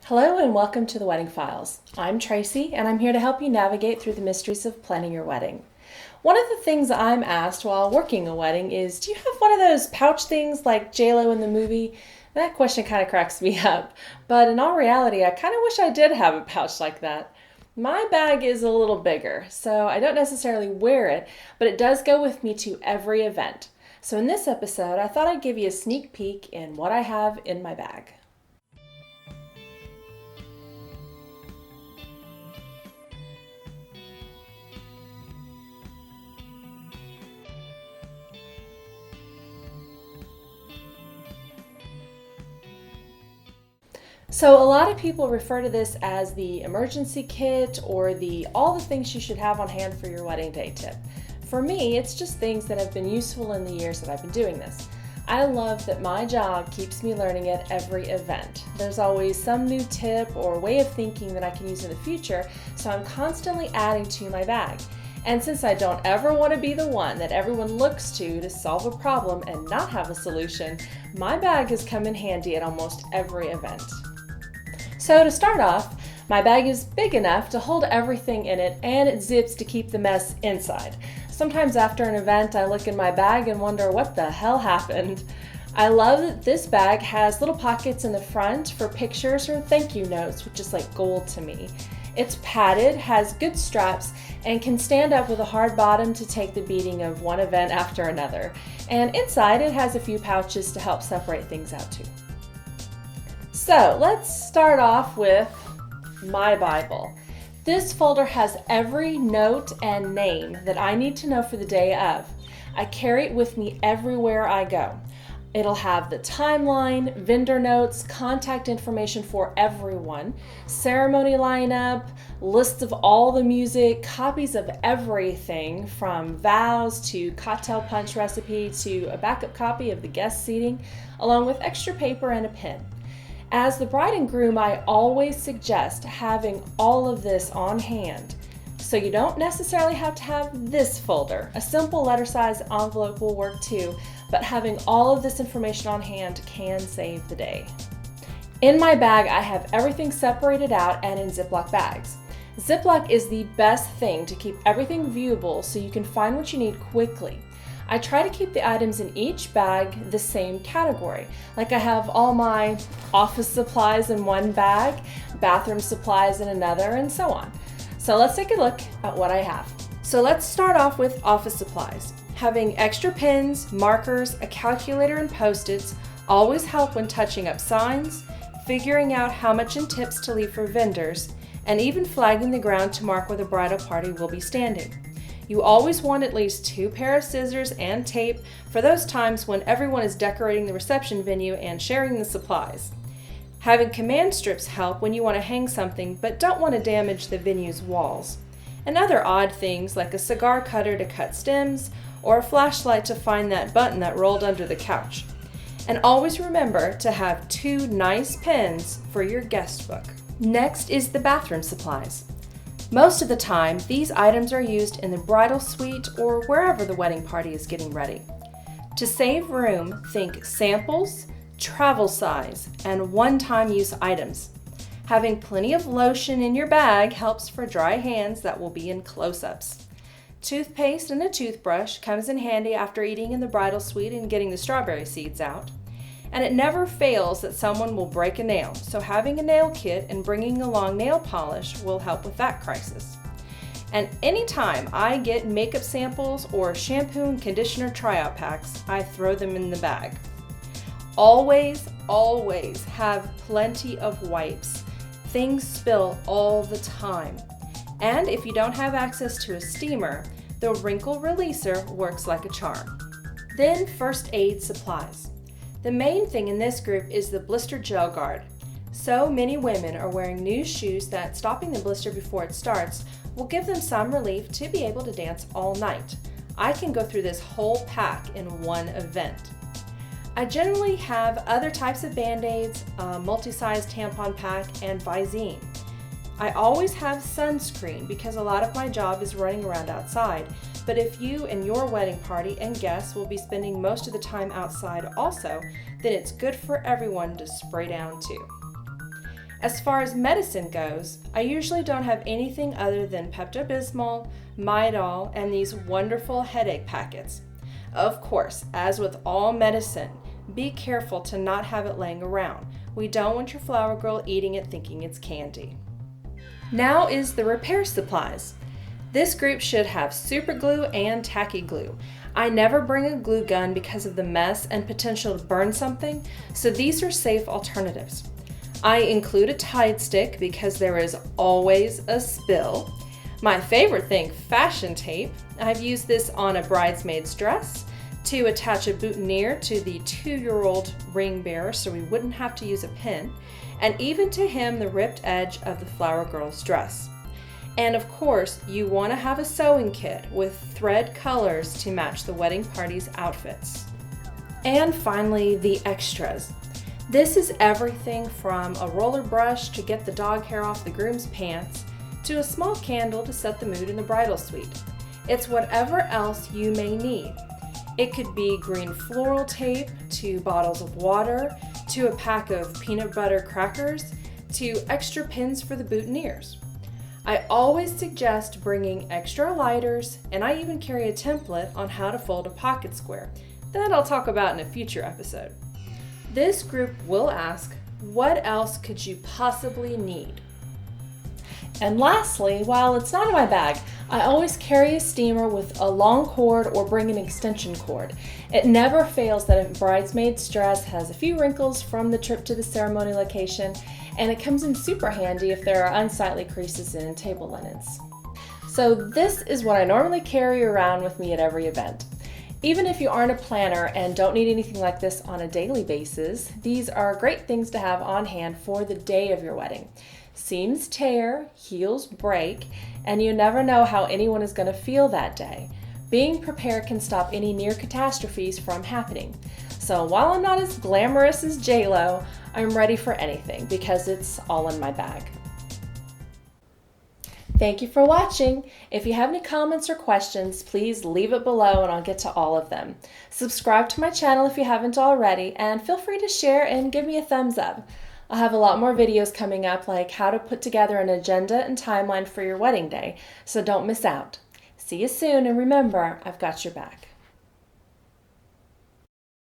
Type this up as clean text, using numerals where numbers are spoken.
Hello and welcome to the Wedding Files. I'm Tracy and I'm here to help you navigate through the mysteries of planning your wedding. One of the things I'm asked while working a wedding is, do you have one of those pouch things like J-Lo in the movie? That question kind of cracks me up, but in all reality, I kind of wish I did have a pouch like that. My bag is a little bigger, so I don't necessarily wear it, but it does go with me to every event. So in this episode, I thought I'd give you a sneak peek in what I have in my bag. So a lot of people refer to this as the emergency kit or the all the things you should have on hand for your wedding day tip. For me, it's just things that have been useful in the years that I've been doing this. I love that my job keeps me learning at every event. There's always some new tip or way of thinking that I can use in the future, so I'm constantly adding to my bag. And since I don't ever want to be the one that everyone looks to solve a problem and not have a solution, my bag has come in handy at almost every event. So to start off, my bag is big enough to hold everything in it, and it zips to keep the mess inside. Sometimes after an event, I look in my bag and wonder what the hell happened. I love that this bag has little pockets in the front for pictures or thank you notes, which is like gold to me. It's padded, has good straps, and can stand up with a hard bottom to take the beating of one event after another. And inside it has a few pouches to help separate things out too. So let's start off with my Bible. This folder has every note and name that I need to know for the day of. I carry it with me everywhere I go. It'll have the timeline, vendor notes, contact information for everyone, ceremony lineup, lists of all the music, copies of everything from vows to cocktail punch recipe to a backup copy of the guest seating, along with extra paper and a pen. As the bride and groom, I always suggest having all of this on hand. So you don't necessarily have to have this folder. A simple letter size envelope will work too, but having all of this information on hand can save the day. In my bag, I have everything separated out and in Ziploc bags. Ziploc is the best thing to keep everything viewable so you can find what you need quickly. I try to keep the items in each bag the same category. Like I have all my office supplies in one bag, bathroom supplies in another, and so on. So let's take a look at what I have. So let's start off with office supplies. Having extra pens, markers, a calculator, and Post-its always help when touching up signs, figuring out how much in tips to leave for vendors, and even flagging the ground to mark where the bridal party will be standing. You always want at least 2 pairs of scissors and tape for those times when everyone is decorating the reception venue and sharing the supplies. Having command strips help when you want to hang something but don't want to damage the venue's walls. And other odd things like a cigar cutter to cut stems or a flashlight to find that button that rolled under the couch. And always remember to have 2 nice pens for your guest book. Next is the bathroom supplies. Most of the time, these items are used in the bridal suite or wherever the wedding party is getting ready. To save room, think samples, travel size, and one-time use items. Having plenty of lotion in your bag helps for dry hands that will be in close-ups. Toothpaste and a toothbrush comes in handy after eating in the bridal suite and getting the strawberry seeds out. And it never fails that someone will break a nail, so having a nail kit and bringing along nail polish will help with that crisis. And anytime I get makeup samples or shampoo and conditioner tryout packs, I throw them in the bag. Always, always have plenty of wipes. Things spill all the time. And if you don't have access to a steamer, the wrinkle releaser works like a charm. Then first aid supplies. The main thing in this group is the blister gel guard. So many women are wearing new shoes that stopping the blister before it starts will give them some relief to be able to dance all night. I can go through this whole pack in one event. I generally have other types of band-aids, a multi-size tampon pack, and Visine. I always have sunscreen because a lot of my job is running around outside, but if you and your wedding party and guests will be spending most of the time outside also, then it's good for everyone to spray down too. As far as medicine goes, I usually don't have anything other than Pepto-Bismol, Midol, and these wonderful headache packets. Of course, as with all medicine, be careful to not have it laying around. We don't want your flower girl eating it thinking it's candy. Now is the repair supplies. This group should have super glue and tacky glue. I never bring a glue gun because of the mess and potential to burn something, so these are safe alternatives. I include a Tide stick because there is always a spill. My favorite thing, fashion tape. I've used this on a bridesmaid's dress to attach a boutonniere to the 2-year-old ring bearer so we wouldn't have to use a pin, and even to hem the ripped edge of the flower girl's dress. And of course, you want to have a sewing kit with thread colors to match the wedding party's outfits. And finally, the extras. This is everything from a roller brush to get the dog hair off the groom's pants, to a small candle to set the mood in the bridal suite. It's whatever else you may need. It could be green floral tape, to bottles of water, to a pack of peanut butter crackers, to extra pins for the boutonnieres. I always suggest bringing extra lighters, and I even carry a template on how to fold a pocket square that I'll talk about in a future episode. This group will ask, what else could you possibly need? And lastly, while it's not in my bag, I always carry a steamer with a long cord or bring an extension cord. It never fails that a bridesmaid's dress has a few wrinkles from the trip to the ceremony location, and it comes in super handy if there are unsightly creases in table linens. So this is what I normally carry around with me at every event. Even if you aren't a planner and don't need anything like this on a daily basis, these are great things to have on hand for the day of your wedding. Seams tear, heels break, and you never know how anyone is going to feel that day. Being prepared can stop any near catastrophes from happening. So while I'm not as glamorous as J-Lo, I'm ready for anything because it's all in my bag. Thank you for watching. If you have any comments or questions, please leave it below and I'll get to all of them. Subscribe to my channel if you haven't already, and feel free to share and give me a thumbs up. I'll have a lot more videos coming up, like how to put together an agenda and timeline for your wedding day, so don't miss out. See you soon, and remember, I've got your back.